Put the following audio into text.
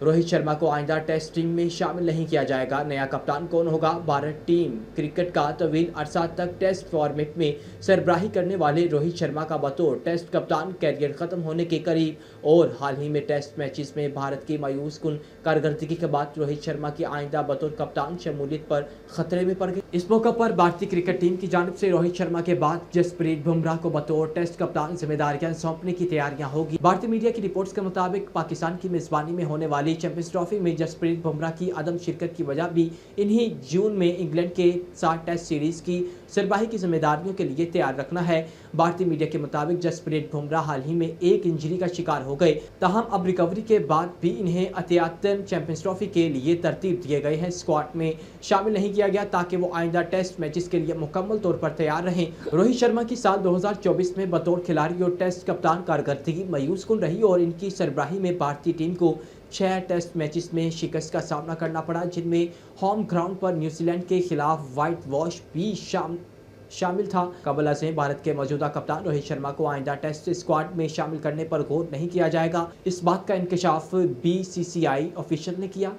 रोहित शर्मा को आइंदा test team में शामिल नहीं किया जाएगा। नया कप्तान कौन होगा? भारत टीम क्रिकेट का तवील अरसा तक टेस्ट फॉर्मेट में सरबराही करने वाले रोहित शर्मा का बतौर टेस्ट कप्तान कैरियर खत्म होने के करीब और हाल ही में टेस्ट मैचेस में भारत की मायूस कुन कारकर्दगी के बाद रोहित शर्मा की आइंदा बतौर कप्तान शमूलियत पर खतरे में पड़ गई। इस मौके पर भारतीय क्रिकेट टीम की जानिब से रोहित शर्मा के बाद जसप्रीत बुमराह को बतौर टेस्ट कप्तान जिम्मेदारियां सौंपने की तैयारियां होगी। भारतीय मीडिया की रिपोर्ट्स के मुताबिक पाकिस्तान की मेजबानी में होने वाली चैंपियंस ट्रॉफी में जसप्रीत बुमराह की अदम शिरकत की वजह भी इन्हीं जून में इंग्लैंड के साथ टेस्ट सीरीज की सरबराही की जिम्मेदारियों के लिए तैयार रखना है। भारतीय मीडिया के मुताबिक जसप्रीत बुमराह हाल ही में एक इंजरी का शिकार हो गए, ताहम अब रिकवरी के बाद भी इन्हें एहतियातन चैंपियंस ट्रॉफी के लिए तरतीब दिए गए हैं। स्क्वाड में शामिल नहीं किया गया ताकि वो आइंदा टेस्ट मैचेस के लिए मुकम्मल तौर पर तैयार रहें। रोहित शर्मा की साल 2024 में बतौर खिलाड़ी और टेस्ट कप्तान कारकर्दगी मायूस कुन रही और इनकी सरबराही में भारतीय टीम को 6 टेस्ट मैचेस में शिकस्त का सामना करना पड़ा, जिनमें होम ग्राउंड पर न्यूजीलैंड के खिलाफ वाइट वॉश भी शामिल था। कबल अज़ें भारत के मौजूदा कप्तान रोहित शर्मा को आइंदा टेस्ट स्क्वाड में शामिल करने पर गौर नहीं किया जाएगा। इस बात का इंकशाफ BCCI ऑफिशियल ने किया।